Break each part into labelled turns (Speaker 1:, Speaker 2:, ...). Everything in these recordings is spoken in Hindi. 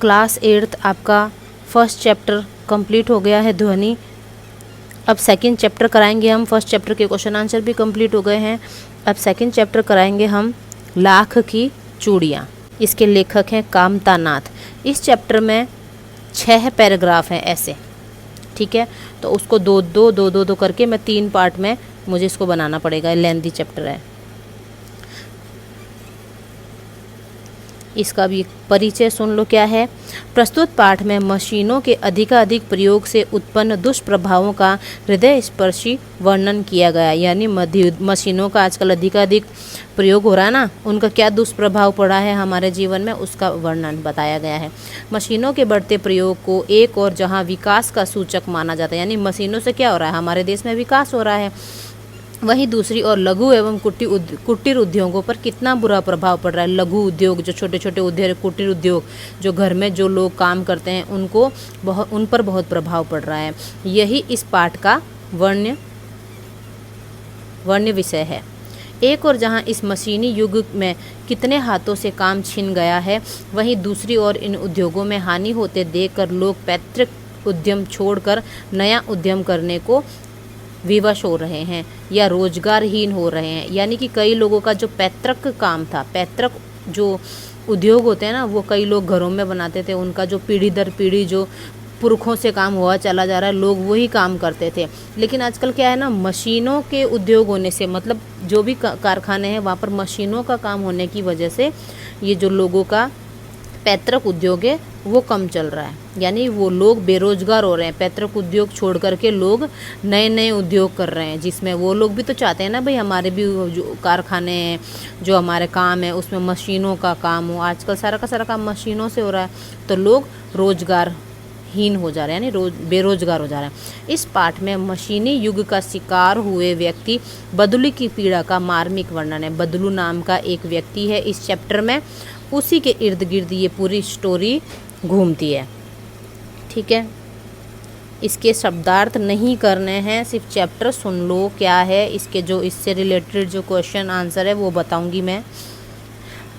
Speaker 1: क्लास 8th आपका फर्स्ट चैप्टर कंप्लीट हो गया है ध्वनि। अब सेकंड चैप्टर कराएंगे हम। फर्स्ट चैप्टर के क्वेश्चन आंसर भी कंप्लीट हो गए हैं। अब सेकंड चैप्टर कराएंगे हम लाख की चूड़ियाँ। इसके लेखक हैं कामता नाथ। इस चैप्टर में 6 पैराग्राफ हैं ऐसे, ठीक है। तो उसको दो दो दो दो दो करके मैं 3 पार्ट में मुझे इसको बनाना पड़ेगा। लेंथी चैप्टर है। इसका भी परिचय सुन लो क्या है। प्रस्तुत पाठ में मशीनों के अधिकाधिक प्रयोग से उत्पन्न दुष्प्रभावों का हृदय स्पर्शी वर्णन किया गया। यानी मशीनों का आजकल अधिकाधिक प्रयोग हो रहा है ना, उनका क्या दुष्प्रभाव पड़ा है हमारे जीवन में, उसका वर्णन बताया गया है। मशीनों के बढ़ते प्रयोग को एक और जहां विकास का सूचक माना जाता है, यानी मशीनों से क्या हो रहा है, हमारे देश में विकास हो रहा है, वहीं दूसरी ओर लघु एवं कुटीर उद्योगों पर कितना बुरा प्रभाव पड़ रहा है। लघु उद्योग, जो छोटे छोटे उद्योग, कुटीर उद्योग, जो घर में जो लोग काम करते हैं, उन पर बहुत प्रभाव पड़ रहा है। यही इस पाठ का वर्ण्य विषय है। एक और जहां इस मशीनी युग में कितने हाथों से काम छिन गया है, वहीं दूसरी ओर इन उद्योगों में हानि होते देखकर लोग पैतृक उद्यम छोड़कर नया उद्यम करने को विवश हो रहे हैं या रोजगारहीन हो रहे हैं। यानी कि कई लोगों का जो पैतृक काम था, पैतृक जो उद्योग होते हैं ना, वो कई लोग घरों में बनाते थे, उनका जो पीढ़ी दर पीढ़ी जो पुरखों से काम हुआ चला जा रहा है, लोग वही काम करते थे। लेकिन आजकल क्या है ना, मशीनों के उद्योग होने से, मतलब जो भी कारखाने हैं वहाँ पर मशीनों का काम होने की वजह से ये जो लोगों का पैतृक उद्योग है वो कम चल रहा है। यानी वो लोग बेरोजगार हो रहे हैं। पैतृक उद्योग छोड़ करके लोग नए नए उद्योग कर रहे हैं, जिसमें वो लोग भी तो चाहते हैं ना भाई हमारे भी जो कारखाने हैं, जो हमारे काम है उसमें मशीनों का काम हो। आजकल सारा का सारा काम मशीनों से हो रहा है, तो लोग रोजगारहीन हो जा रहे हैं, यानी बेरोजगार हो जा रहे हैं। इस पाठ में मशीनी युग का शिकार हुए व्यक्ति बदलू की पीड़ा का मार्मिक वर्णन है। बदलू नाम का एक व्यक्ति है इस चैप्टर में, उसी के इर्द गिर्द ये पूरी स्टोरी घूमती है, ठीक है। इसके शब्दार्थ नहीं करने हैं, सिर्फ चैप्टर सुन लो क्या है। इसके जो इससे रिलेटेड जो क्वेश्चन आंसर है वो बताऊंगी मैं।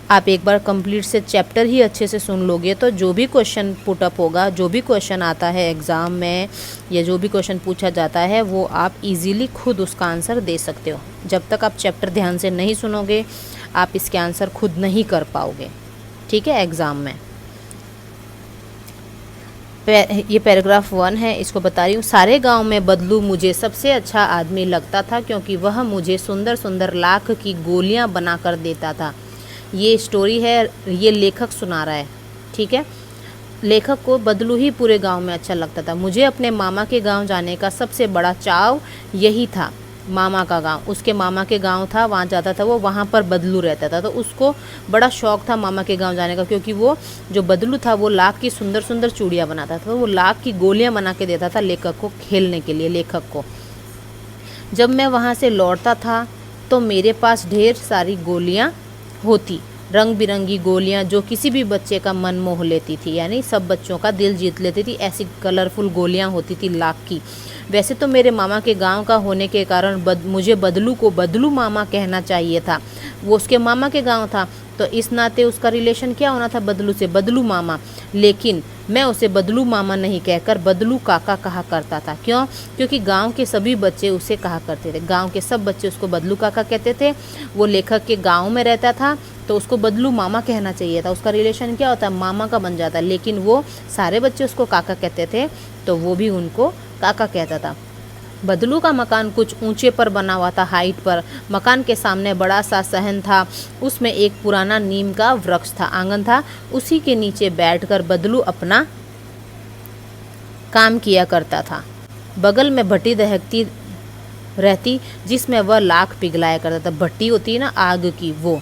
Speaker 1: आप एक बार कंप्लीट से चैप्टर ही अच्छे से सुन लोगे तो जो भी क्वेश्चन पुट अप होगा, जो भी क्वेश्चन आता है एग्ज़ाम में या जो भी क्वेश्चन पूछा जाता है, वो आप इजीली खुद उसका आंसर दे सकते हो। जब तक आप चैप्टर ध्यान से नहीं सुनोगे, आप इसके आंसर खुद नहीं कर पाओगे, ठीक है, एग्ज़ाम में। ये पैराग्राफ 1 है, इसको बता रही हूँ। सारे गांव में बदलू मुझे सबसे अच्छा आदमी लगता था, क्योंकि वह मुझे सुंदर सुंदर लाख की गोलियां बना कर देता था। ये स्टोरी है, ये लेखक सुना रहा है, ठीक है। लेखक को बदलू ही पूरे गांव में अच्छा लगता था। मुझे अपने मामा के गांव जाने का सबसे बड़ा चाव यही था। मामा का गांव, उसके मामा के गांव था, वहाँ जाता था वो, वहाँ पर बदलू रहता था, तो उसको बड़ा शौक था मामा के गांव जाने का, क्योंकि वो जो बदलू था वो लाख की सुंदर सुंदर चूड़ियाँ बनाता था, वो लाख की गोलियाँ बना के देता था लेखक को खेलने के लिए, लेखक को। जब मैं वहाँ से लौटता था तो मेरे पास ढेर सारी गोलियाँ होती, रंग बिरंगी गोलियाँ जो किसी भी बच्चे का मन मोह लेती थी, यानी सब बच्चों का दिल जीत लेती थी। ऐसी कलरफुल गोलियाँ होती थी लाख की। वैसे तो मेरे मामा के गांव का होने के कारण मुझे बदलू को बदलू मामा कहना चाहिए था, वो उसके मामा के गांव था, तो इस नाते उसका रिलेशन क्या होना था बदलू से, बदलू मामा। लेकिन मैं उसे बदलू मामा नहीं कहकर बदलू काका कहा करता था। क्यों? क्योंकि गांव के सभी बच्चे उसे कहा करते थे, गांव के सब बच्चे उसको बदलू काका कहते थे। वो लेखक के गांव में रहता था तो उसको बदलू मामा कहना चाहिए था, उसका रिलेशन क्या होता है, मामा का बन जाता, लेकिन वो सारे बच्चे उसको काका कहते थे तो वो भी उनको काका कहता था। बदलू का मकान कुछ ऊंचे पर बना हुआ था, हाइट पर। मकान के सामने बड़ा सा सहन था, उसमें एक पुराना नीम का वृक्ष था, आंगन था। उसी के नीचे बैठकर बदलू अपना काम किया करता था। बगल में भट्टी दहकती रहती जिसमें वह लाख पिघलाया करता था। भट्टी होती है ना आग की, वो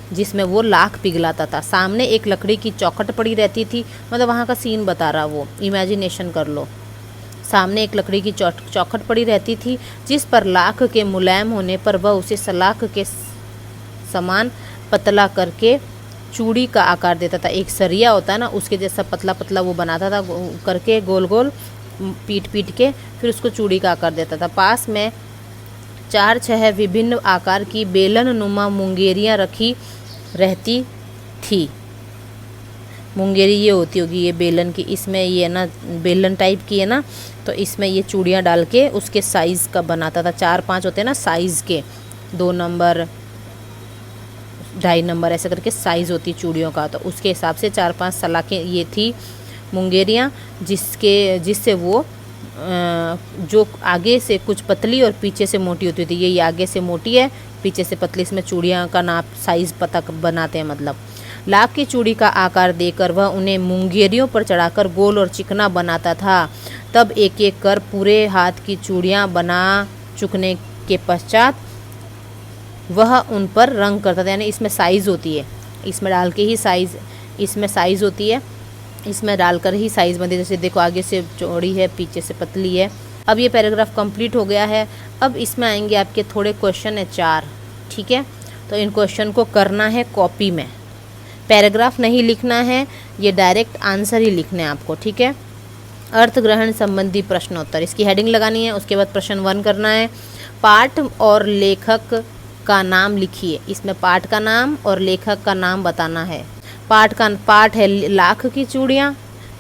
Speaker 1: जिसमें वो लाख पिघलाता था। सामने एक लकड़ी की चौखट पड़ी रहती थी, मतलब वहाँ का सीन बता रहा, वो इमेजिनेशन कर लो। सामने एक लकड़ी की चौखट पड़ी रहती थी जिस पर लाख के मुलायम होने पर वह उसे सलाख के समान पतला करके चूड़ी का आकार देता था। एक सरिया होता है ना, उसके जैसा पतला पतला वो बनाता था करके, गोल गोल पीट पीट के, फिर उसको चूड़ी का आकार देता था। पास में 4-6 विभिन्न आकार की बेलन नुमा मुंगेरियाँ रखी रहती थी। मुंगेरी ये होती होगी, ये बेलन की, इसमें ये ना बेलन टाइप की है ना, तो इसमें ये चूड़ियाँ डाल के उसके साइज़ का बनाता था। 4-5 होते हैं ना साइज़ के, 2 नंबर 2.5 नंबर ऐसे करके साइज़ होती चूड़ियों का, तो उसके हिसाब से 4-5 सलाखें ये थी मुंगेरियाँ, जिससे वो जो आगे से कुछ पतली और पीछे से मोटी होती थी। ये आगे से मोटी है, पीछे से पतली, इसमें चूड़ियाँ का नाप साइज़ पता बनाते हैं। मतलब लाख की चूड़ी का आकार देकर वह उन्हें मुंगेरियों पर चढ़ाकर गोल और चिकना बनाता था। तब एक एक कर पूरे हाथ की चूड़ियाँ बना चुकने के पश्चात वह उन पर रंग करता था। यानी इसमें साइज़ होती है, इसमें डाल के ही साइज़, इसमें साइज़ होती है, इसमें डालकर ही साइज़ बनती है। जैसे देखो आगे से चौड़ी है, पीछे से पतली है। अब ये पैराग्राफ कंप्लीट हो गया है। अब इसमें आएंगे आपके थोड़े क्वेश्चन है 4, ठीक है। तो इन क्वेश्चन को करना है कॉपी में, पैराग्राफ नहीं लिखना है, ये डायरेक्ट आंसर ही लिखने हैं आपको, ठीक है। अर्थ ग्रहण संबंधी प्रश्नोत्तर, इसकी हेडिंग लगानी है। उसके बाद प्रश्न 1 करना है, पाठ और लेखक का नाम लिखिए। इसमें पाठ का नाम और लेखक का नाम बताना है। पाठ है लाख की चूड़ियाँ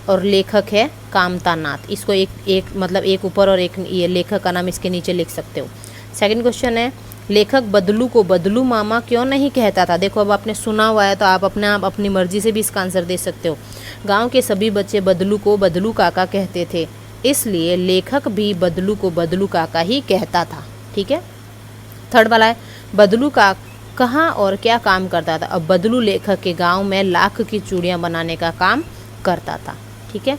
Speaker 1: और लेखक है कामता नाथ। इसको एक मतलब एक ऊपर और एक ये लेखक का नाम इसके नीचे लिख सकते हो। सेकंड क्वेश्चन है, लेखक बदलू को बदलू मामा क्यों नहीं कहता था। देखो अब आपने सुना हुआ है तो आप अपनी मर्जी से भी इसका आंसर दे सकते हो। गांव के सभी बच्चे बदलू को बदलू काका कहते थे, इसलिए लेखक भी बदलू को बदलू काका ही कहता था, ठीक है। थर्ड वाला है, बदलू का कहाँ और क्या काम करता था। अब बदलू लेखक के गांव में लाख की चूड़ियाँ बनाने का काम करता था, ठीक है।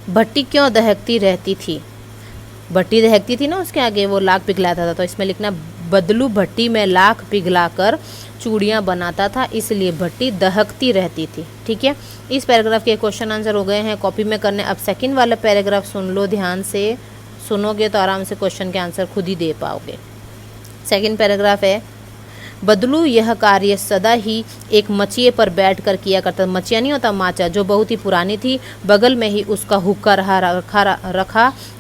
Speaker 1: भट्टी क्यों दहकती रहती थी। भट्टी दहकती थी ना, उसके आगे वो लाख पिघलाता था, तो इसमें लिखना बदलू भट्टी में लाख पिघलाकर चूड़ियाँ बनाता था, इसलिए भट्टी दहकती रहती थी, ठीक है। इस पैराग्राफ के क्वेश्चन आंसर हो गए हैं, कॉपी में करने। अब सेकंड वाला पैराग्राफ सुन लो, ध्यान से सुनोगे तो आराम से क्वेश्चन के आंसर खुद ही दे पाओगे। सेकंड पैराग्राफ है, बदलू यह कार्य सदा ही एक मचिए पर बैठकर किया करता। मचिया नहीं होता, माचा, जो बहुत ही पुरानी थी। बगल में ही उसका हुक्का रखा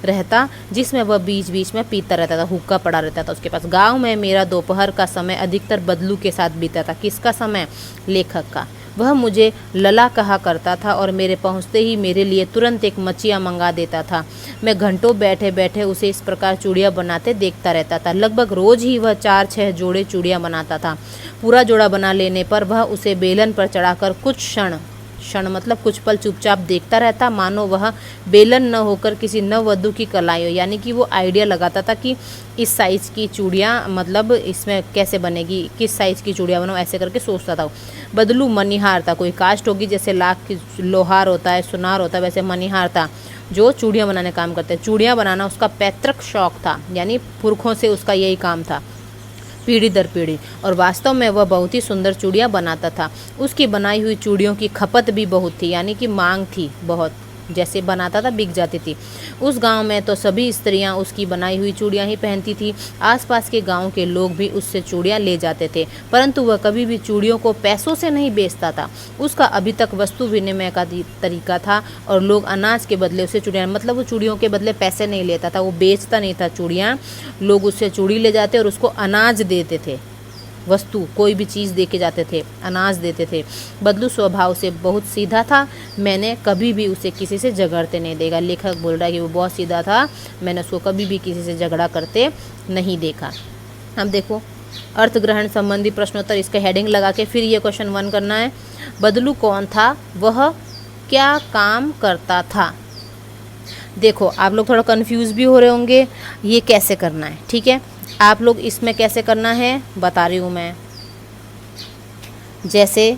Speaker 1: रहता, जिसमें वह बीच बीच में पीता रहता था। हुक्का पड़ा रहता था उसके पास। गांव में मेरा दोपहर का समय अधिकतर बदलू के साथ बीता था। किसका समय, लेखक का। वह मुझे लला कहा करता था और मेरे पहुंचते ही मेरे लिए तुरंत एक मचिया मंगा देता था। मैं घंटों बैठे बैठे उसे इस प्रकार चूड़ियाँ बनाते देखता रहता था। लगभग रोज ही वह 4-6 जोड़े चूड़ियाँ बनाता था। पूरा जोड़ा बना लेने पर वह उसे बेलन पर चढ़ाकर कुछ क्षण मतलब कुछ पल चुपचाप देखता रहता, मानो वह बेलन न होकर किसी नववधू की कलाई हो। यानी कि वो आइडिया लगाता था कि इस साइज़ की चूड़ियाँ, मतलब इसमें कैसे बनेगी, किस साइज़ की चूड़ियाँ बनाओ, ऐसे करके सोचता था। बदलू मनिहार था, कोई कास्ट होगी, जैसे लाख की लोहार होता है, सुनार होता है, वैसे मनिहार था जो चूड़ियाँ बनाने का काम करते हैं। चूड़ियाँ बनाना उसका पैतृक शौक था, यानी पुरखों से उसका यही काम था, पीढ़ी दर पीढ़ी। और वास्तव में वह बहुत ही सुंदर चूड़ियाँ बनाता था। उसकी बनाई हुई चूड़ियों की खपत भी बहुत थी, यानी कि मांग थी बहुत, जैसे बनाता था बिक जाती थी। उस गांव में तो सभी स्त्रियां उसकी बनाई हुई चूड़ियाँ ही पहनती थी। आसपास के गांव के लोग भी उससे चूड़ियाँ ले जाते थे, परंतु वह कभी भी चूड़ियों को पैसों से नहीं बेचता था। उसका अभी तक वस्तु विनिमय का तरीका था, और लोग अनाज के बदले उसे चूड़ियाँ, मतलब वो चूड़ियों के बदले पैसे नहीं लेता था, वो बेचता नहीं था चूड़ियाँ। लोग उससे चूड़ी ले जाते और उसको अनाज देते थे, वस्तु कोई भी चीज़ दे के जाते थे, अनाज देते थे। बदलू स्वभाव से बहुत सीधा था, मैंने कभी भी उसे किसी से झगड़ते नहीं देखा। लेखक बोल रहा है कि वो बहुत सीधा था, मैंने उसको कभी भी किसी से झगड़ा करते नहीं देखा। अब देखो अर्थ ग्रहण संबंधी प्रश्नोत्तर, इसका हेडिंग लगा के फिर ये क्वेश्चन 1 करना है। बदलू कौन था, वह क्या काम करता था। देखो आप लोग थोड़ा कंफ्यूज भी हो रहे होंगे, ये कैसे करना है, ठीक है। आप लोग इसमें कैसे करना है बता रही हूँ मैं। जैसे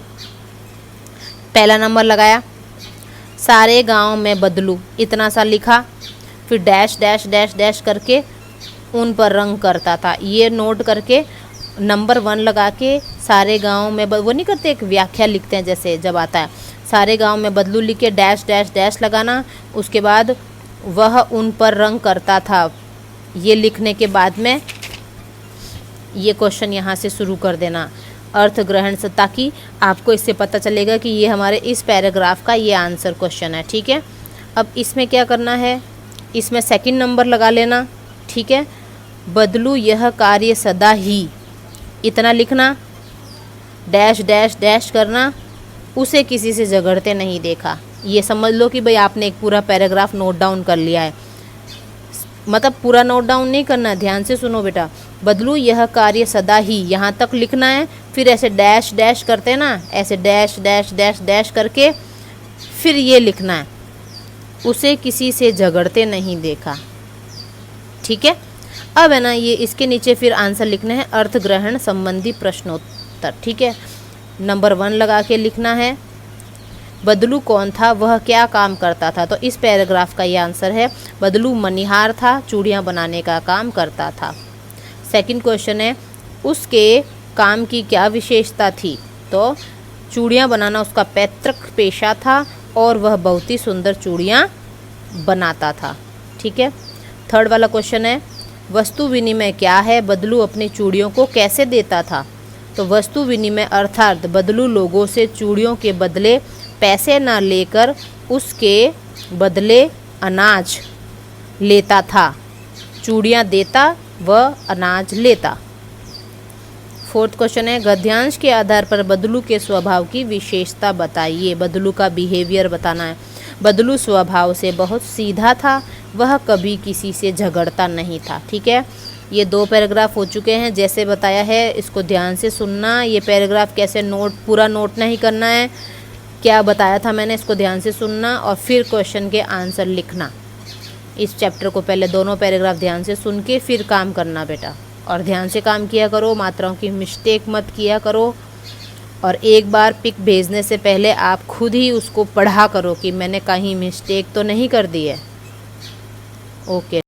Speaker 1: पहला नंबर लगाया, सारे गांव में बदलू, इतना सा लिखा, फिर डैश डैश डैश डैश करके उन पर रंग करता था। ये नोट करके नंबर 1 लगा के सारे गांव में वो नहीं करते, एक व्याख्या लिखते हैं जैसे जब आता है, सारे गांव में बदलू लिख के डैश डैश डैश लगाना। उसके बाद वह उन पर रंग करता था, ये लिखने के बाद में ये क्वेश्चन यहाँ से शुरू कर देना अर्थ ग्रहण से, ताकि आपको इससे पता चलेगा कि ये हमारे इस पैराग्राफ का ये आंसर क्वेश्चन है, ठीक है। अब इसमें क्या करना है, इसमें सेकंड नंबर लगा लेना, ठीक है। बदलू यह कार्य सदा ही, इतना लिखना, डैश डैश डैश करना, उसे किसी से झगड़ते नहीं देखा। ये समझ लो कि भाई आपने एक पूरा पैराग्राफ नोट डाउन कर लिया है, मतलब पूरा नोट डाउन नहीं करना है, ध्यान से सुनो बेटा। बदलू यह कार्य सदा ही, यहाँ तक लिखना है, फिर ऐसे डैश डैश करते हैं ना, ऐसे डैश डैश डैश डैश करके फिर ये लिखना है, उसे किसी से झगड़ते नहीं देखा। ठीक है, अब है ना ये इसके नीचे फिर आंसर लिखना है अर्थ ग्रहण संबंधी प्रश्नोत्तर। ठीक है, नंबर 1 लगा के लिखना है। बदलू कौन था, वह क्या काम करता था, तो इस पैराग्राफ का ये आंसर है बदलू मनिहार था, चूड़ियाँ बनाने का काम करता था। सेकंड क्वेश्चन है उसके काम की क्या विशेषता थी, तो चूड़ियाँ बनाना उसका पैतृक पेशा था और वह बहुत ही सुंदर चूड़ियाँ बनाता था। ठीक है, थर्ड वाला क्वेश्चन है वस्तु विनिमय क्या है, बदलू अपनी चूड़ियों को कैसे देता था, तो वस्तु विनिमय अर्थात बदलू लोगों से चूड़ियों के बदले पैसे ना लेकर उसके बदले अनाज लेता था, चूड़ियाँ देता व अनाज लेता। फोर्थ क्वेश्चन है गद्यांश के आधार पर बदलू के स्वभाव की विशेषता बताइए, बदलू का बिहेवियर बताना है। बदलू स्वभाव से बहुत सीधा था, वह कभी किसी से झगड़ता नहीं था। ठीक है, ये 2 पैराग्राफ हो चुके हैं, जैसे बताया है इसको ध्यान से सुनना। ये पैराग्राफ कैसे पूरा नोट नहीं करना है, क्या बताया था मैंने, इसको ध्यान से सुनना और फिर क्वेश्चन के आंसर लिखना। इस चैप्टर को पहले दोनों पैराग्राफ ध्यान से सुन के फिर काम करना बेटा, और ध्यान से काम किया करो, मात्राओं की मिस्टेक मत किया करो। और एक बार पिक भेजने से पहले आप खुद ही उसको पढ़ा करो कि मैंने कहीं मिस्टेक तो नहीं कर दी है। ओके।